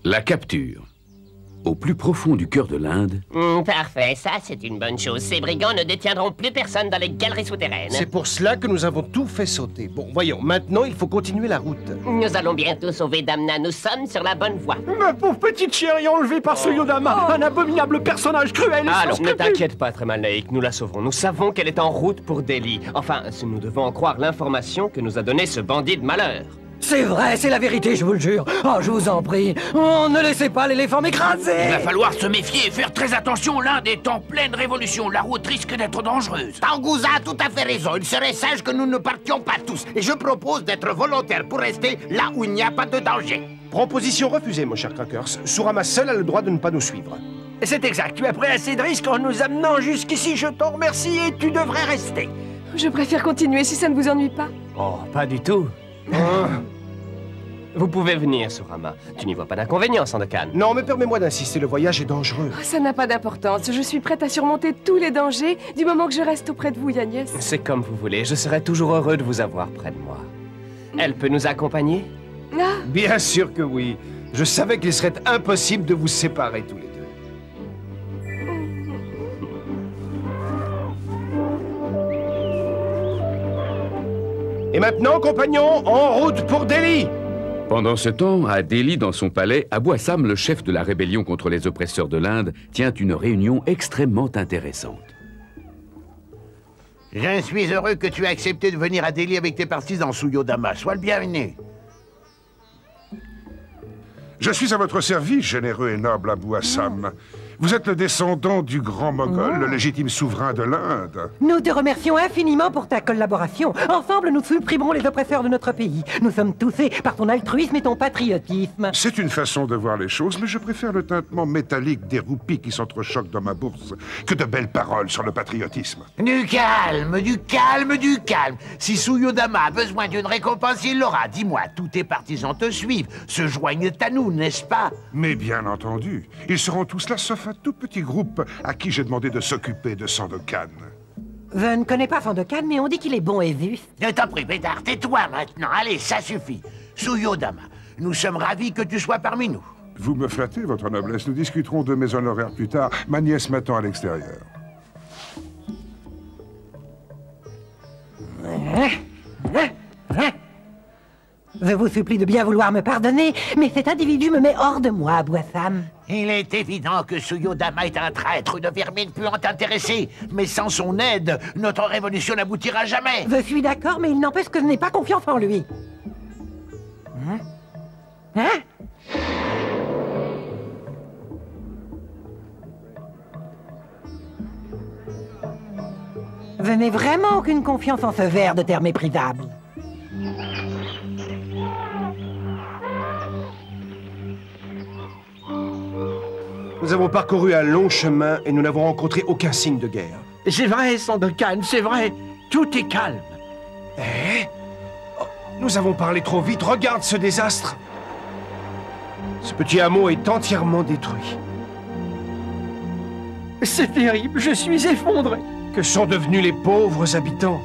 La capture. Au plus profond du cœur de l'Inde. Parfait, ça c'est une bonne chose. Ces brigands ne détiendront plus personne dans les galeries souterraines. C'est pour cela que nous avons tout fait sauter. Bon, voyons, maintenant il faut continuer la route. Nous allons bientôt sauver Damna, nous sommes sur la bonne voie. Ma pauvre petite chérie enlevée par ce Yodama, un abominable personnage cruel et sans Alors, ne scrupules. t'inquiète pas, très mal naïque, nous la sauverons. Nous savons qu'elle est en route pour Delhi. Enfin, si nous devons en croire l'information que nous a donnée ce bandit de malheur. C'est vrai, c'est la vérité, je vous le jure. Oh, je vous en prie. Oh, ne laissez pas l'éléphant m'écraser. Il va falloir se méfier et faire très attention. L'Inde est en pleine révolution. La route risque d'être dangereuse. Tangouza a tout à fait raison. Il serait sage que nous ne partions pas tous. Et je propose d'être volontaire pour rester là où il n'y a pas de danger. Proposition refusée, mon cher Crackers. Surama seul a le droit de ne pas nous suivre. C'est exact, tu as pris assez de risques en nous amenant jusqu'ici, je t'en remercie et tu devrais rester. Je préfère continuer si ça ne vous ennuie pas. Oh, pas du tout. Vous pouvez venir, Surama. Tu n'y vois pas d'inconvénient, Sandokan. Non, mais permets-moi d'insister, le voyage est dangereux. Oh, ça n'a pas d'importance. Je suis prête à surmonter tous les dangers du moment que je reste auprès de vous, Yagnès. C'est comme vous voulez. Je serai toujours heureux de vous avoir près de moi. Elle peut nous accompagner? Ah, Bien sûr que oui. Je savais qu'il serait impossible de vous séparer tous les deux. Et maintenant, compagnons, en route pour Delhi! Pendant ce temps, à Delhi, dans son palais, Abou Assam, le chef de la rébellion contre les oppresseurs de l'Inde, tient une réunion extrêmement intéressante. Je suis heureux que tu aies accepté de venir à Delhi avec tes partisans, Suyodama. Sois le bienvenu. Je suis à votre service, généreux et noble Abou Assam. Vous êtes le descendant du grand Moghol, le légitime souverain de l'Inde. Nous te remercions infiniment pour ta collaboration. Ensemble, nous supprimerons les oppresseurs de notre pays. Nous sommes touchés par ton altruisme et ton patriotisme. C'est une façon de voir les choses, mais je préfère le tintement métallique des roupies qui s'entrechoquent dans ma bourse que de belles paroles sur le patriotisme. Du calme, du calme, du calme. Si Suyodama a besoin d'une récompense, il l'aura. Dis-moi, tous tes partisans te suivent, se joignent à nous, n'est-ce pas? Mais bien entendu, ils seront tous là, sauf un tout petit groupe à qui j'ai demandé de s'occuper de Sandokan. Je ne connais pas Sandokan, mais on dit qu'il est bon et vif. Je t'en prie, Bédard, tais-toi maintenant. Allez, ça suffit. Suyodama, nous sommes ravis que tu sois parmi nous. Vous me flattez, votre noblesse. Nous discuterons de mes honoraires plus tard. Ma nièce m'attend à l'extérieur. Je vous supplie de bien vouloir me pardonner, mais cet individu me met hors de moi, Abou Assam. Il est évident que Suyodama est un traître, une vermine puante intéressée. Mais sans son aide, notre révolution n'aboutira jamais. Je suis d'accord, mais il n'empêche que je n'ai pas confiance en lui. Je n'ai vraiment aucune confiance en ce ver de terre méprisable. Nous avons parcouru un long chemin et nous n'avons rencontré aucun signe de guerre. C'est vrai, Sandokan, c'est vrai. Tout est calme. Eh? Oh, nous avons parlé trop vite. Regarde ce désastre. Ce petit hameau est entièrement détruit. C'est terrible, je suis effondré. Que sont devenus les pauvres habitants?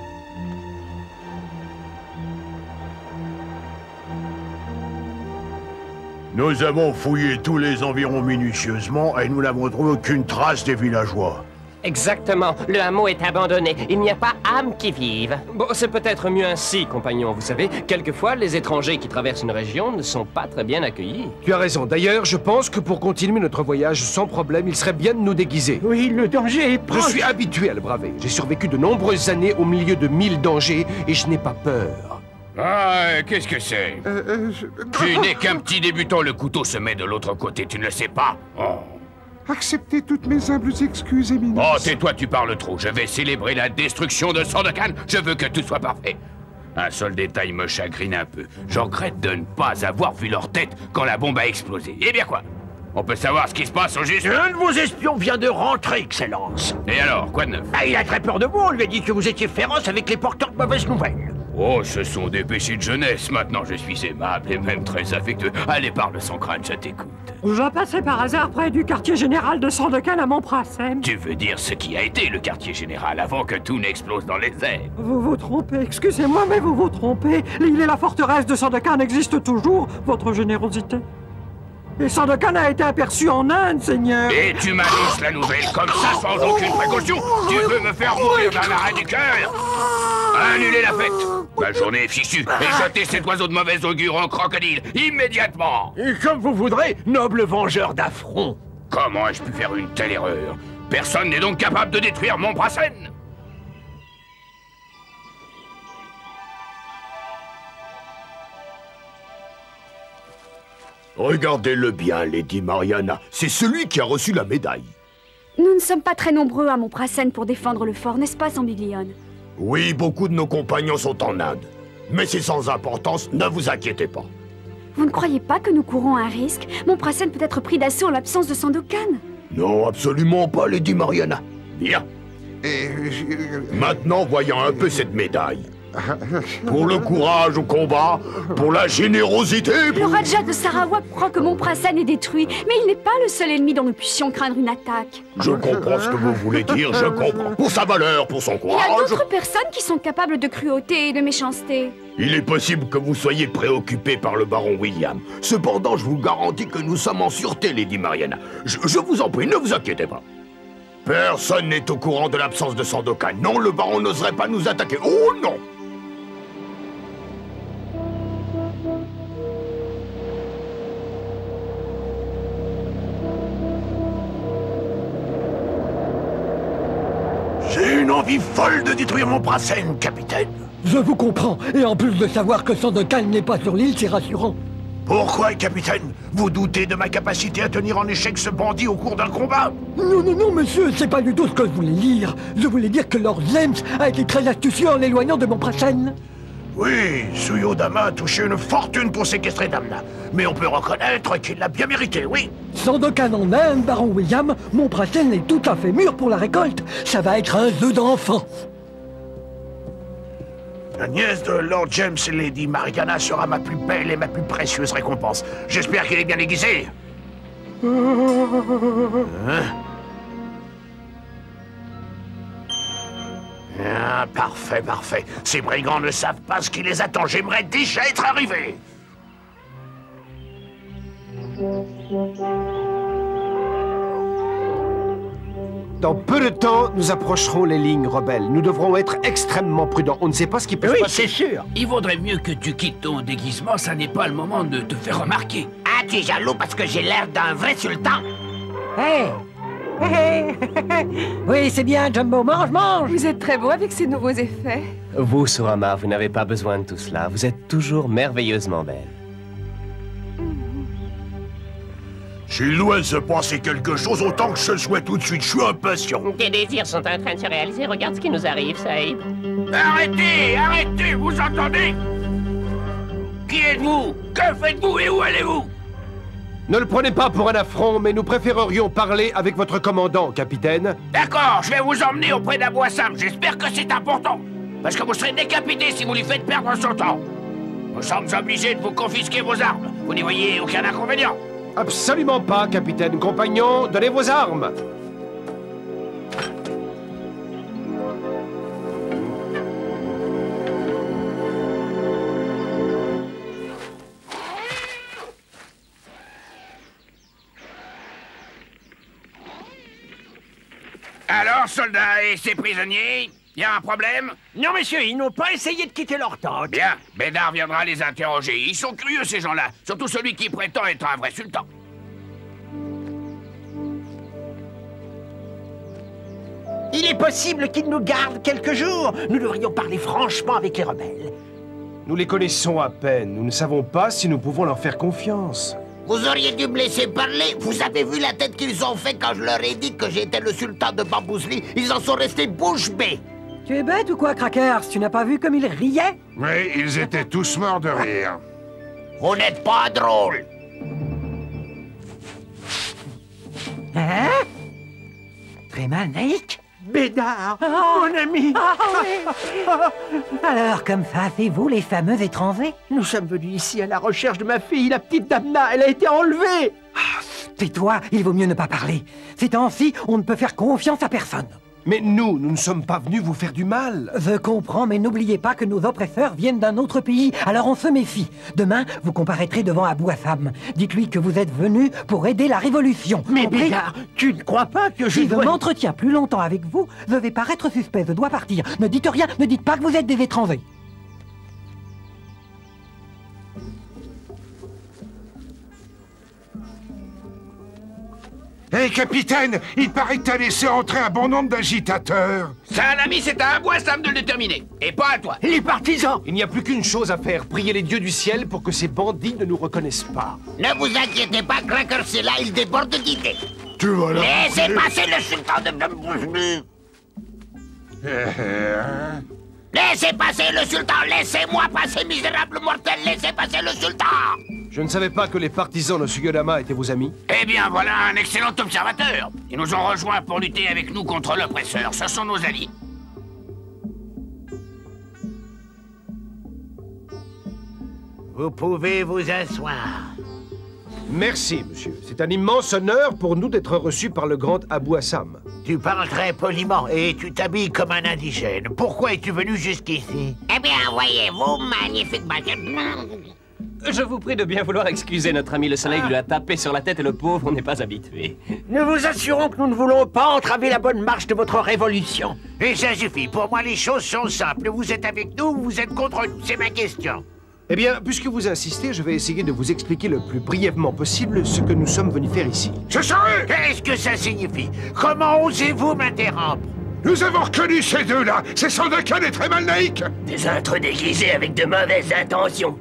Nous avons fouillé tous les environs minutieusement et nous n'avons trouvé aucune trace des villageois. Exactement. Le hameau est abandonné. Il n'y a pas âme qui vive. Bon, c'est peut-être mieux ainsi, compagnon. Vous savez, quelquefois, les étrangers qui traversent une région ne sont pas très bien accueillis. Tu as raison. D'ailleurs, je pense que pour continuer notre voyage sans problème, il serait bien de nous déguiser. Oui, le danger est Je proche. suis habitué à le braver. J'ai survécu de nombreuses années au milieu de 1000 dangers et je n'ai pas peur. Ah, qu'est-ce que c'est? Tu n'es qu'un petit débutant, le couteau se met de l'autre côté, tu ne le sais pas? Oh. Acceptez toutes mes humbles excuses, Éminence. Oh, tais-toi, tu parles trop. Je vais célébrer la destruction de Sandokan. Je veux que tout soit parfait. Un seul détail me chagrine un peu. Je regrette de ne pas avoir vu leur tête quand la bombe a explosé. Eh bien quoi? On peut savoir ce qui se passe au juste? L'un de vos espions vient de rentrer, Excellence. Et alors, quoi de neuf? Ah, il a très peur de vous. On lui a dit que vous étiez féroce avec les porteurs de mauvaises nouvelles. Oh, ce sont des péchés de jeunesse. Maintenant, je suis aimable et même très affectueux. Allez, parle sans crainte, je t'écoute. Je passais par hasard près du quartier général de Sandokan à Montprassem. Tu veux dire ce qui a été le quartier général avant que tout n'explose dans les airs? Vous vous trompez, excusez-moi, mais vous vous trompez. L'île et la forteresse de Sandokan existent toujours, votre générosité. Et Sandokan a été aperçu en Inde, Seigneur. Et tu m'annonces la nouvelle comme ça, sans aucune précaution. Tu veux me faire mourir d'un arrêt du cœur? Annulez la fête. Ma journée est fichue. Et jetez cet oiseau de mauvaise augure en crocodile, immédiatement. Et comme vous voudrez, noble vengeur d'affront. Comment ai-je pu faire une telle erreur? Personne n'est donc capable de détruire mon Prasen. Regardez-le bien, Lady Mariana. C'est celui qui a reçu la médaille. Nous ne sommes pas très nombreux à Montprasen pour défendre le fort, n'est-ce pas, Sambiglione? Oui, beaucoup de nos compagnons sont en Inde. Mais c'est sans importance, ne vous inquiétez pas. Vous ne croyez pas que nous courons un risque? Montprasen peut être pris d'assaut en l'absence de Sandokan. Non, absolument pas, Lady Mariana. Bien. Maintenant, voyons un peu cette médaille. Pour le courage au combat, pour la générosité... Le Raja de Sarawak croit que Montprasen est détruit, mais il n'est pas le seul ennemi dont nous puissions craindre une attaque. Je comprends ce que vous voulez dire, je comprends. Pour sa valeur, pour son courage... Il y a d'autres personnes qui sont capables de cruauté et de méchanceté. Il est possible que vous soyez préoccupé par le baron William. Cependant, je vous garantis que nous sommes en sûreté, Lady Mariana. Je vous en prie, ne vous inquiétez pas. Personne n'est au courant de l'absence de Sandokan. Non, le baron n'oserait pas nous attaquer. Oh non! J'ai une envie folle de détruire Montprasen, capitaine. Je vous comprends, et en plus de savoir que Sandokan n'est pas sur l'île, c'est rassurant. Pourquoi, capitaine? Vous doutez de ma capacité à tenir en échec ce bandit au cours d'un combat? Non, monsieur, c'est pas du tout ce que je voulais lire. Je voulais dire que Lord James a été très astucieux en l'éloignant de Montprasen. Oui, Suyodama a touché une fortune pour séquestrer Damna. Mais on peut reconnaître qu'il l'a bien mérité, oui. Sandokan en Inde, baron William, Montprasen est tout à fait mûr pour la récolte. Ça va être un jeu d'enfant. La nièce de Lord James, Lady Mariana, sera ma plus belle et ma plus précieuse récompense. J'espère qu'il est bien aiguisé. Ah, parfait, parfait. Ces brigands ne savent pas ce qui les attend. J'aimerais déjà être arrivé. Dans peu de temps, nous approcherons les lignes rebelles. Nous devrons être extrêmement prudents. On ne sait pas ce qui peut se passer. Oui, c'est sûr. Il vaudrait mieux que tu quittes ton déguisement. Ça n'est pas le moment de te faire remarquer. Ah, tu es jaloux parce que j'ai l'air d'un vrai sultan? Oui, c'est bien, Jumbo, mange. Vous êtes très beau avec ces nouveaux effets. Vous, Surama, vous n'avez pas besoin de tout cela. Vous êtes toujours merveilleusement belle. S'il doit se passer quelque chose, autant que je le souhaite tout de suite. Je suis impatient. Tes désirs sont en train de se réaliser. Regarde ce qui nous arrive, Saïd. Arrêtez! Arrêtez! Vous entendez? Qui êtes-vous? Que faites-vous et où allez-vous? Ne le prenez pas pour un affront, mais nous préférerions parler avec votre commandant, capitaine. D'accord, je vais vous emmener auprès d'Abouassam. J'espère que c'est important. Parce que vous serez décapité si vous lui faites perdre son temps. Nous sommes obligés de vous confisquer vos armes. Vous n'y voyez aucun inconvénient? Absolument pas, capitaine. Compagnon, donnez vos armes. Alors, soldats et ces prisonniers, y a un problème? Non, messieurs, ils n'ont pas essayé de quitter leur tente. Bien, Bédard viendra les interroger. Ils sont curieux, ces gens-là. Surtout celui qui prétend être un vrai sultan. Il est possible qu'ils nous gardent quelques jours. Nous devrions parler franchement avec les rebelles. Nous les connaissons à peine. Nous ne savons pas si nous pouvons leur faire confiance. Vous auriez dû me laisser parler. Vous avez vu la tête qu'ils ont fait quand je leur ai dit que j'étais le sultan de Bambousli? Ils en sont restés bouche bée. Tu es bête ou quoi, Crackers? Tu n'as pas vu comme ils riaient? Oui, ils étaient tous morts de rire. Vous n'êtes pas drôle. Hein? Très mal, Naïk? Bédard, mon ami. Alors, comme ça, c'est vous, les fameux étrangers? Nous sommes venus ici à la recherche de ma fille, la petite Damna. Elle a été enlevée. Tais-toi, il vaut mieux ne pas parler. Ces temps-ci, on ne peut faire confiance à personne. Mais nous ne sommes pas venus vous faire du mal. Je comprends, mais n'oubliez pas que nos oppresseurs viennent d'un autre pays, alors on se méfie. Demain, vous comparaîtrez devant Abou Assam. Dites-lui que vous êtes venu pour aider la révolution. Mais Bigard, tu ne crois pas que je Si je m'entretiens plus longtemps avec vous, je vais paraître suspect, je dois partir. Ne dites rien, ne dites pas que vous êtes des étrangers. Hé, capitaine, il paraît que t'as laissé entrer un bon nombre d'agitateurs. C'est un ami, c'est à Abou Assam de le déterminer, et pas à toi. Les partisans! Il n'y a plus qu'une chose à faire, prier les dieux du ciel pour que ces bandits ne nous reconnaissent pas. Ne vous inquiétez pas, Cracker, c'est là, il déborde d'idées. Tu vas là. Laissez passer le sultan de Blumboujlu. Laissez passer le sultan, laissez-moi passer, misérable mortel, laissez passer le sultan. Je ne savais pas que les partisans de Suyodama étaient vos amis. Eh bien, voilà un excellent observateur. Ils nous ont rejoints pour lutter avec nous contre l'oppresseur. Ce sont nos alliés. Vous pouvez vous asseoir. Merci, monsieur. C'est un immense honneur pour nous d'être reçus par le grand Abou Assam. Tu parles très poliment et tu t'habilles comme un indigène. Pourquoi es-tu venu jusqu'ici? Eh bien, voyez-vous, magnifique baguette. Je vous prie de bien vouloir excuser notre ami le soleil, lui a tapé sur la tête et le pauvre n'est pas habitué. Nous vous assurons que nous ne voulons pas entraver la bonne marche de votre révolution. Et ça suffit. Pour moi, les choses sont simples. Vous êtes avec nous ou vous êtes contre nous? C'est ma question. Eh bien, puisque vous insistez, je vais essayer de vous expliquer le plus brièvement possible ce que nous sommes venus faire ici. Je saurai! Qu'est-ce que ça signifie? Comment osez-vous m'interrompre? Nous avons reconnu ces deux-là. C'est Sandokan et Tremalnaïk. Des intrus déguisés avec de mauvaises intentions.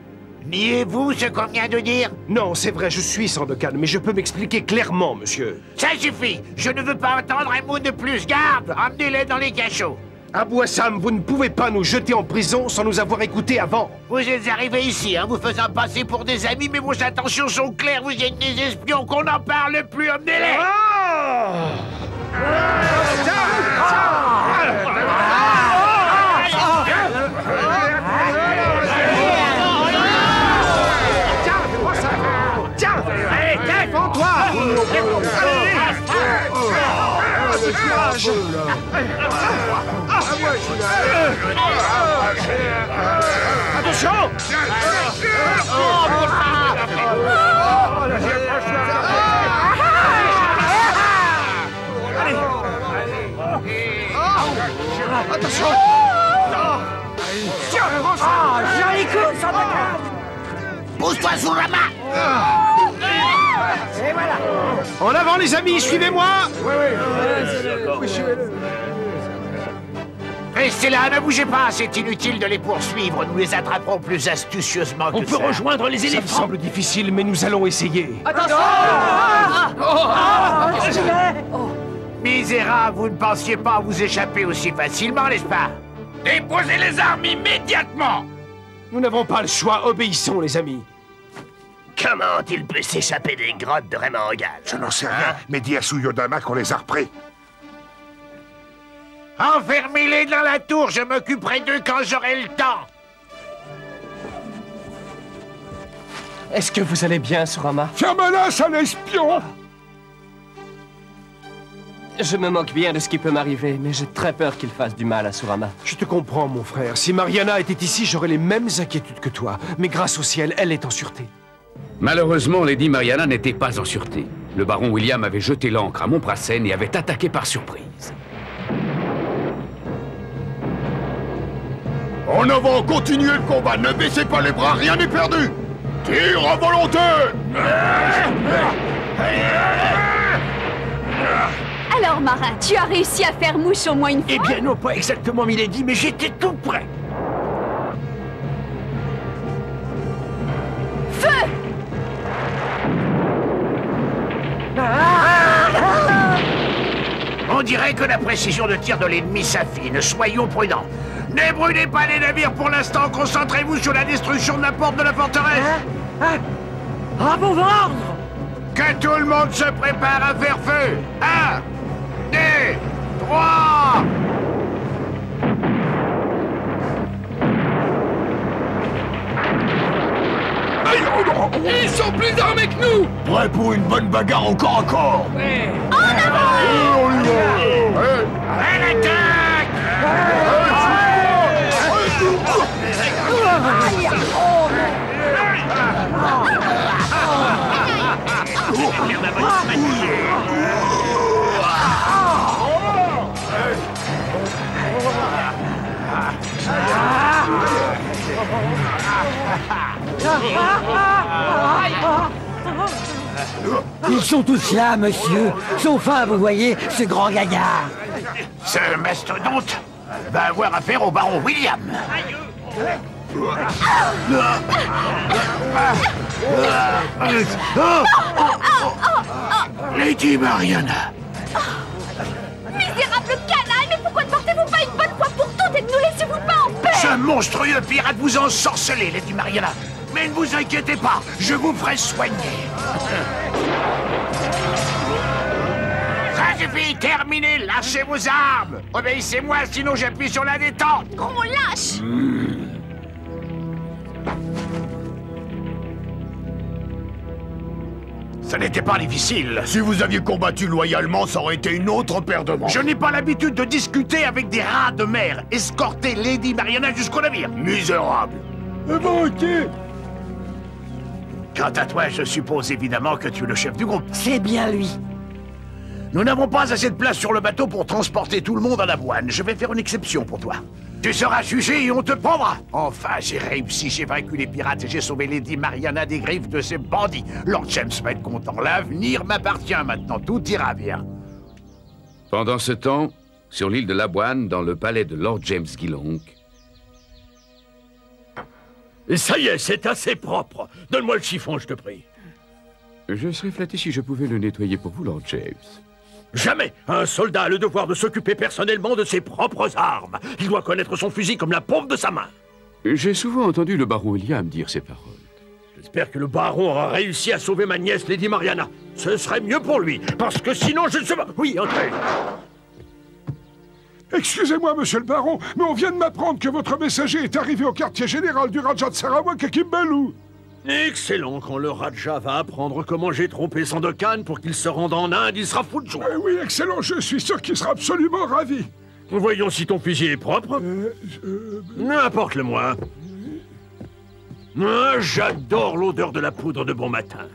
Niez-vous ce qu'on vient de dire? Non, c'est vrai, je suis Sandokan, mais je peux m'expliquer clairement, monsieur. Ça suffit. Je ne veux pas entendre un mot de plus. Garde! Emmenez-les dans les cachots. Abou Assam, vous ne pouvez pas nous jeter en prison sans nous avoir écoutés avant. Vous êtes arrivés ici, vous faisant passer pour des amis, mais vos intentions sont claires. Vous êtes des espions, qu'on n'en parle plus. Emmenez-les! Tiens! Allez, défends-toi! Attention! Attention! Joli coup, Sandokan! Pousse-toi, Sourama! Et voilà! En avant, les amis, suivez-moi! Restez là, ne bougez pas, c'est inutile de les poursuivre. Nous les attraperons plus astucieusement que ça. On peut rejoindre les Ça me éléphants. semble difficile, mais nous allons essayer. Attention! Misérable, vous ne pensiez pas à vous échapper aussi facilement, n'est-ce pas? Déposez les armes immédiatement! Nous n'avons pas le choix, obéissons, les amis. Comment il peut s'échapper des grottes de Remangal? Je n'en sais rien, mais dis à Suyodama qu'on les a repris. Enfermez-les dans la tour, je m'occuperai d'eux quand j'aurai le temps. Est-ce que vous allez bien, Surama? Ferme-la, sale espion! Je me moque bien de ce qui peut m'arriver, mais j'ai très peur qu'il fasse du mal à Surama. Je te comprends, mon frère. Si Mariana était ici, j'aurais les mêmes inquiétudes que toi. Mais grâce au ciel, elle est en sûreté. Malheureusement, Lady Mariana n'était pas en sûreté. Le baron William avait jeté l'ancre à Montprassen et avait attaqué par surprise. En avant, continuez le combat, ne baissez pas les bras, rien n'est perdu. Tire à volonté. Alors, Marin, tu as réussi à faire mouche au moins une fois? Eh bien non, pas exactement, milady, mais j'étais tout prêt. Feu! On dirait que la précision de tir de l'ennemi s'affine. Soyons prudents. Ne brûlez pas les navires pour l'instant. Concentrez-vous sur la destruction de la porte de la forteresse. À vos ordres! Que tout le monde se prépare à faire feu. 1, 2, 3. Ils sont plus armés que nous! Prêt pour une bonne bagarre au corps à corps. En avant! On y va. Ils sont tous là, monsieur. Sauf un, vous voyez, ce grand gaillard. Ce mastodonte va avoir affaire au baron William. Lady Mariana. Misérable canaille, mais pourquoi ne partez-vous pas une bonne fois pour toutes et ne nous laissez-vous pas en paix? Ce monstrueux pirate vous a ensorcelé, Lady Mariana. Mais ne vous inquiétez pas, je vous ferai soigner. Ça suffit, terminez, lâchez vos armes. Obéissez-moi, sinon j'appuie sur la détente. Gros lâche! Ça n'était pas difficile. Si vous aviez combattu loyalement, ça aurait été une autre paire de manches. Je n'ai pas l'habitude de discuter avec des rats de mer. Escortez Lady Mariana jusqu'au navire. Misérable. Quant à toi, je suppose évidemment que tu es le chef du groupe. C'est bien lui. Nous n'avons pas assez de place sur le bateau pour transporter tout le monde en avoine. Je vais faire une exception pour toi. Tu seras jugé et on te prendra. Enfin, j'ai réussi, j'ai vaincu les pirates et j'ai sauvé Lady Mariana des griffes de ces bandits. Lord James va être content. L'avenir m'appartient maintenant. Tout ira bien. Pendant ce temps, sur l'île de Labuan, dans le palais de Lord James Gillonk... Ça y est, c'est assez propre. Donne-moi le chiffon, je te prie. Je serais flatté si je pouvais le nettoyer pour vous, Lord James. Jamais un soldat a le devoir de s'occuper personnellement de ses propres armes. Il doit connaître son fusil comme la paume de sa main. J'ai souvent entendu le baron William dire ces paroles. J'espère que le baron aura réussi à sauver ma nièce Lady Mariana. Ce serait mieux pour lui, parce que sinon je ne sais pas... Oui, entrez. Excusez-moi, monsieur le baron, mais on vient de m'apprendre que votre messager est arrivé au quartier général du Raja de Sarawak à Kimbalou. Excellent, quand le Raja va apprendre comment j'ai trompé Sandokan pour qu'il se rende en Inde, il sera fou de joie. Oui, excellent, je suis sûr qu'il sera absolument ravi. Voyons si ton fusil est propre. Apporte-le-moi. J'adore l'odeur de la poudre de bon matin.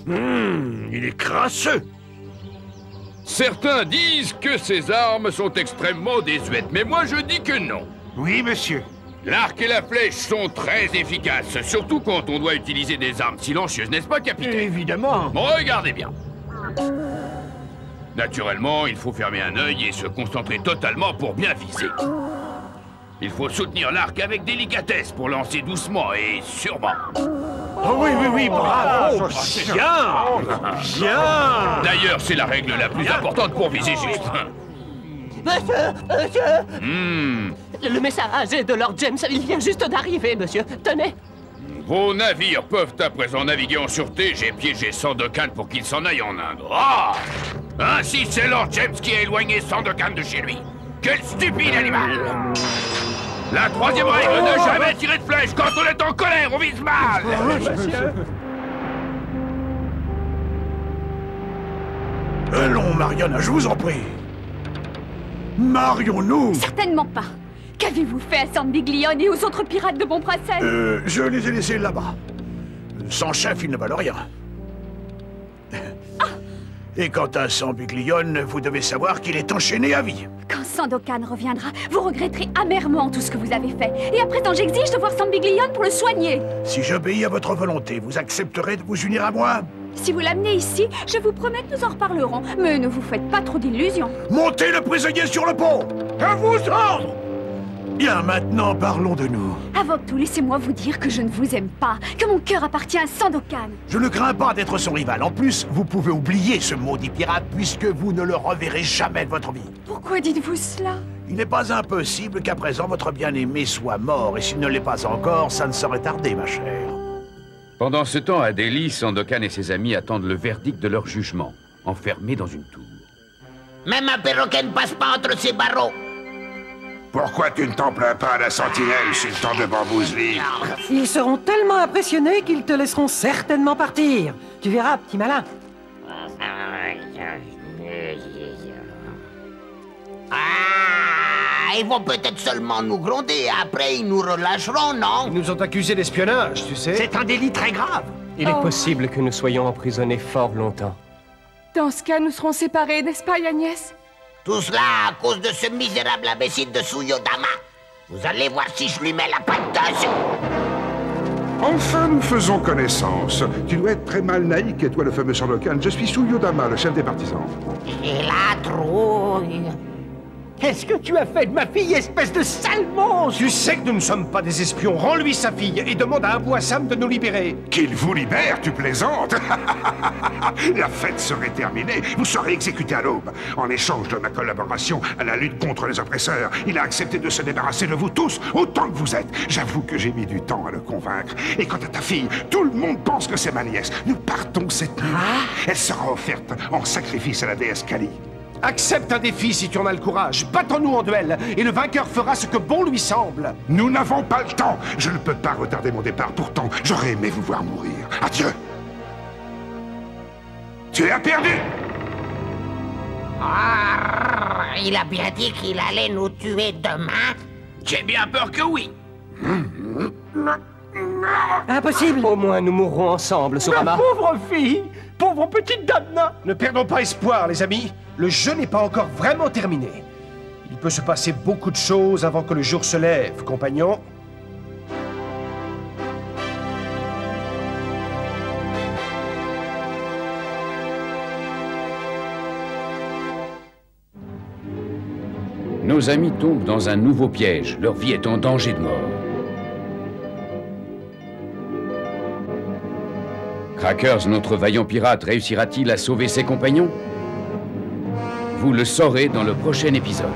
Il est crasseux. Certains disent que ces armes sont extrêmement désuètes, mais moi je dis que non. Oui, monsieur. L'arc et la flèche sont très efficaces, surtout quand on doit utiliser des armes silencieuses, n'est-ce pas, capitaine? Évidemment. Bon, regardez bien. Naturellement, il faut fermer un œil et se concentrer totalement pour bien viser. Il faut soutenir l'arc avec délicatesse pour lancer doucement et sûrement. Oh oui, bravo. Bien. D'ailleurs, c'est la règle la plus importante pour viser juste. Monsieur. Le messager de Lord James, il vient juste d'arriver, monsieur. Tenez. Vos navires peuvent à présent naviguer en sûreté. J'ai piégé Sandokan pour qu'il s'en aille en Inde. Ah! Ainsi, c'est Lord James qui a éloigné Sandokan de chez lui. Quel stupide animal! La troisième règle, ne jamais tirer de flèche. Quand on est en colère, on vise mal. Allons, Mariana, je vous en prie. Marions-nous. Certainement pas. Qu'avez-vous fait à Sambiglione et aux autres pirates de Bonpracène? Je les ai laissés là-bas. Sans chef, ils ne valent rien. Et quant à Sambiglione, vous devez savoir qu'il est enchaîné à vie. Quand Sandokan reviendra, vous regretterez amèrement tout ce que vous avez fait. Et à présent, j'exige de voir Sambiglione pour le soigner. Si j'obéis à votre volonté, vous accepterez de vous unir à moi? Si vous l'amenez ici, je vous promets que nous en reparlerons. Mais ne vous faites pas trop d'illusions. Montez le prisonnier sur le pont! À vos ordres! Bien, maintenant, parlons de nous. Avant tout, laissez-moi vous dire que je ne vous aime pas, que mon cœur appartient à Sandokan. Je ne crains pas d'être son rival. En plus, vous pouvez oublier ce maudit pirate puisque vous ne le reverrez jamais de votre vie. Pourquoi dites-vous cela? Il n'est pas impossible qu'à présent votre bien-aimé soit mort, et s'il ne l'est pas encore, ça ne saurait tarder, ma chère. Pendant ce temps, à Delhi, Sandokan et ses amis attendent le verdict de leur jugement, enfermés dans une tour. Même un perroquet ne passe pas entre ces barreaux. Pourquoi tu ne t'en plains pas à la sentinelle, sultan de Bambouzli? Ils seront tellement impressionnés qu'ils te laisseront certainement partir. Tu verras, petit malin. Ils vont peut-être seulement nous gronder, après ils nous relâcheront, non? Ils nous ont accusés d'espionnage, tu sais. C'est un délit très grave. Il est possible que nous soyons emprisonnés fort longtemps. Dans ce cas, nous serons séparés, n'est-ce pas, Agnès? Tout cela à cause de ce misérable imbécile de Suyodama. Vous allez voir si je lui mets la patte dessus. Enfin, nous faisons connaissance. Tu dois être très mal naïque, et toi, le fameux Sandokan. Je suis Suyodama, le chef des partisans. J'ai la trouille. Qu'est-ce que tu as fait de ma fille, espèce de sale monstre? Tu sais que nous ne sommes pas des espions. Rends-lui sa fille et demande à Abou Assam de nous libérer. Qu'il vous libère, tu plaisantes? La fête serait terminée. Vous serez exécuté à l'aube. En échange de ma collaboration à la lutte contre les oppresseurs, il a accepté de se débarrasser de vous tous, autant que vous êtes. J'avoue que j'ai mis du temps à le convaincre. Et quant à ta fille, tout le monde pense que c'est ma nièce. Nous partons cette nuit. Elle sera offerte en sacrifice à la déesse Kali. Accepte un défi si tu en as le courage. Battons-nous en duel, et le vainqueur fera ce que bon lui semble. Nous n'avons pas le temps. Je ne peux pas retarder mon départ. Pourtant, j'aurais aimé vous voir mourir. Adieu. Tu as perdu. Il a bien dit qu'il allait nous tuer demain. J'ai bien peur que oui. Impossible. Au moins, nous mourrons ensemble, Surama. Ma pauvre fille! Pauvre petite Dadna! Ne perdons pas espoir, les amis. Le jeu n'est pas encore vraiment terminé. Il peut se passer beaucoup de choses avant que le jour se lève, compagnons. Nos amis tombent dans un nouveau piège. Leur vie est en danger de mort. Crackers, notre vaillant pirate, réussira-t-il à sauver ses compagnons? Vous le saurez dans le prochain épisode.